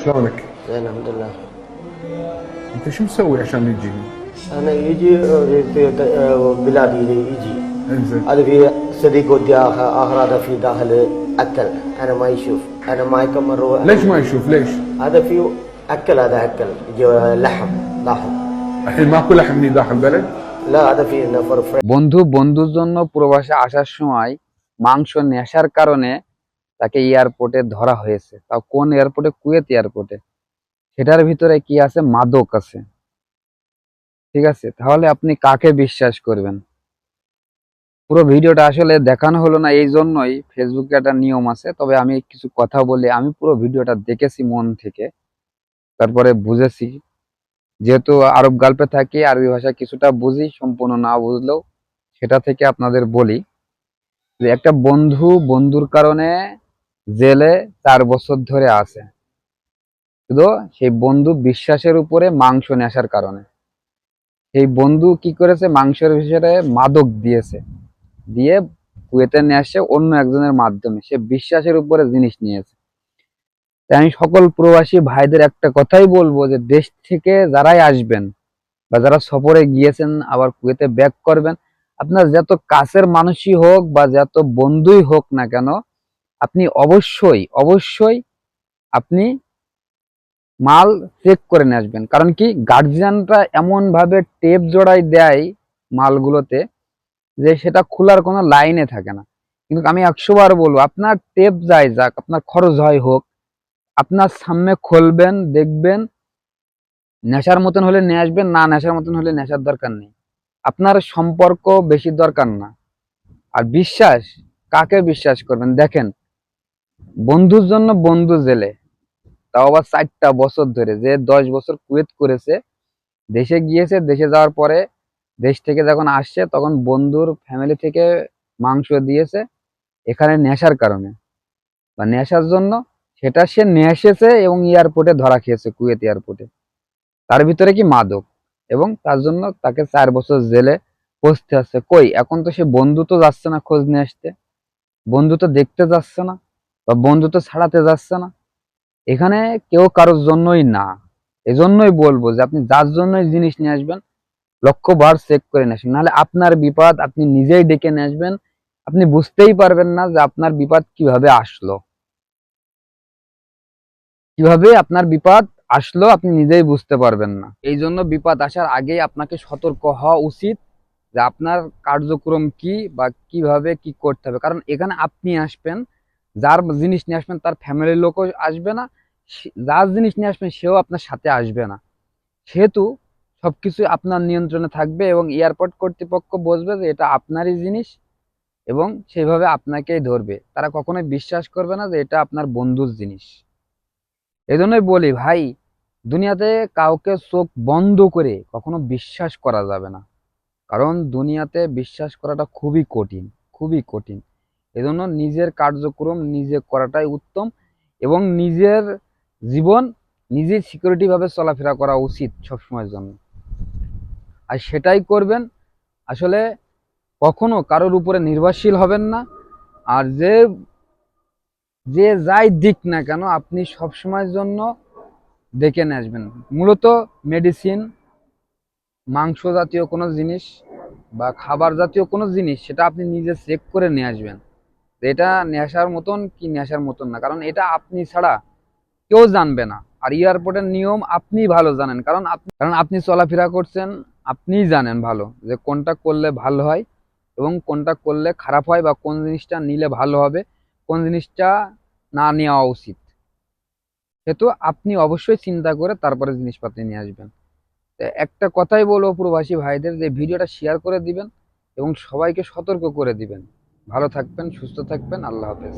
شلونك؟ زين الحمد لله. انت شو مسوي عشان تجيني؟ انا يجي في بلادي يجي. انزين. هذا في صديق ودي اخر هذا في داخل اكل. انا ما يشوف، انا ما يكمل روح. ليش ما يشوف؟ ليش؟ هذا فيه اكل، هذا اكل يجي لحم لاحم. الحين ماكو لحم هني داخل البلد؟ لا هذا فيه نفر فريش. বন্ধুর জন্য প্রবাসে আসার সময় মাংস নেশার কারণে তাকে এয়ারপোর্টে ধরা হয়েছে। তাও কোন এয়ারপোর্টে? কুয়েত এয়ারপোর্টে। সেটার ভিতরে কি আছে? মাদক আছে। ঠিক আছে, তাহলে আপনি কাকে বিশ্বাস করবেন? পুরো ভিডিওটা আসলে দেখানো হলো না, এই জন্যই ফেসবুকে একটা নিয়ম আছে। তবে আমি কিছু কথা বলি, আমি পুরো ভিডিওটা দেখেছি মন থেকে, তারপরে বুঝেছি। যেহেতু আরব গাল্পে থাকি, আরবি ভাষা কিছুটা বুঝি, সম্পূর্ণ না বুঝলেও সেটা থেকে আপনাদের বলি যে একটা বন্ধুর কারণে জেলে 4 বছর ধরে আছে, শুধু সেই বন্ধু বিশ্বাসের উপরে মাংস নেশার কারণে। সেই বন্ধু কি করেছে? মাংসের ভিতরে মাদক দিয়েছে, দিয়ে কুয়েতে নিয়ে আসে অন্য একজনের মাধ্যমে। সে বিশ্বাসের উপরে জিনিস নিয়েছে। তাই আমি সকল প্রবাসী ভাইদের একটা কথাই বলবো যে দেশ থেকে যারাই আসবেন বা যারা সফরে গিয়েছেন আবার কুয়েতে ব্যাক করবেন, আপনার যত কাছের মানুষই হোক বা যত বন্ধুই হোক না কেন, আপনি অবশ্যই আপনি মাল চেক করে নিয়ে আসবেন। কারণ কি, গার্জিয়ানরা এমন ভাবে টেপ জোড়াই দেয় মালগুলোতে যে সেটা খোলার কোনো লাইনে থাকে না। কিন্তু আমি 100 বার বলবো, আপনার টেপ যাই যাক, আপনার খরচ হয় হোক, আপনার সামনে খুলবেন, দেখবেন, নেশার মতন হলে নিয়ে আসবেন, না নেশার মতন হলে নেশার দরকার নেই। আপনার সম্পর্ক বেশি দরকার না। আর বিশ্বাস, কাকে বিশ্বাস করবেন? দেখেন, বন্ধুর জন্য বন্ধু জেলে, তাও আবার 4টা বছর ধরে। যে 10 বছর কুয়েত করেছে, দেশে গিয়েছে, দেশে যাওয়ার পরে দেশ থেকে যখন আসছে তখন বন্ধুর ফ্যামিলি থেকে মাংস দিয়েছে এখানে নেশার কারণে বা নেশার জন্য। সেটা সে নিয়ে এসেছে এবং এয়ারপোর্টে ধরা খেয়েছে, কুয়েত এয়ারপোর্টে। তার ভিতরে কি মাদক, এবং তার জন্য তাকে 4 বছর জেলে পচতে হচ্ছে। কই, এখন তো সে বন্ধু তো যাচ্ছে না খোঁজ নিয়ে আসতে, বন্ধু তো দেখতে যাচ্ছে না, বা বন্ধু তো ছাড়াতে যাচ্ছে না। এখানে কেউ কারোর জন্যই না। এজন্যই বলবো যে আপনি যার জন্যই জিনিস নিয়ে আসবেন, 100 বার চেক করে নিয়ে আসবেন, নাহলে আপনার বিপদ আপনি নিজেই ডেকে নিয়ে আসবেন। আপনি বুঝতেই পারবেন না যে আপনার বিপদ কিভাবে আসলো, আপনি নিজেই বুঝতে পারবেন না। এই জন্য বিপদ আসার আগেই আপনাকে সতর্ক হওয়া উচিত যে আপনার কার্যক্রম কি বা কিভাবে কি করতে হবে। কারণ এখানে আপনি আসবেন, যার জিনিস নিয়ে আসবেন তার ফ্যামিলির লোকও আসবে না, যার জিনিস নিয়ে আসবেন সেও আপনার সাথে আসবে না। সেহেতু সবকিছু আপনার নিয়ন্ত্রণে থাকবে এবং এয়ারপোর্ট কর্তৃপক্ষ বুঝবে যে এটা আপনারই জিনিস এবং সেইভাবে আপনাকেই ধরবে। তারা কখনোই বিশ্বাস করবে না যে এটা আপনার বন্ধুর জিনিস। এই জন্যই বলি ভাই, দুনিয়াতে কাউকে চোখ বন্ধ করে কখনো বিশ্বাস করা যাবে না। কারণ দুনিয়াতে বিশ্বাস করাটা খুবই কঠিন, খুবই কঠিন। এজন্য নিজের কার্যক্রম নিজে করাটাই উত্তম এবং নিজের জীবন নিজেই সিকিউরিটি ভাবে চলাফেরা করা উচিত সবসময়ের জন্য। আর সেটাই করবেন। আসলে কখনো কারোর উপরে নির্ভরশীল হবেন না। আর যে যে যাই দিক না কেন, আপনি সবসময়ের জন্য দেখে নিয়ে আসবেন। মূলত মেডিসিন, মাংস জাতীয় কোনো জিনিস বা খাবার জাতীয় কোনো জিনিস, সেটা আপনি নিজে চেক করে নিয়ে আসবেন যে এটা নেশার মতন কি নেশার মতন না। কারণ এটা আপনি ছাড়া কেউ জানবে না। আর এয়ারপোর্টের নিয়ম আপনি ভালো জানেন, কারণ আপনি চলাফেরা করছেন, আপনিই জানেন ভালো যে কোনটা করলে ভালো হয় এবং কোনটা করলে খারাপ হয়, বা কোন জিনিসটা নিলে ভালো হবে, কোন জিনিসটা না নেওয়া উচিত। সেহেতু আপনি অবশ্যই চিন্তা করে তারপরে জিনিসপাতি নিয়ে আসবেন। একটা কথাই বলবো প্রবাসী ভাইদের, যে ভিডিওটা শেয়ার করে দিবেন এবং সবাইকে সতর্ক করে দিবেন। ভালো থাকবেন, সুস্থ থাকবেন। আল্লাহ হাফেজ।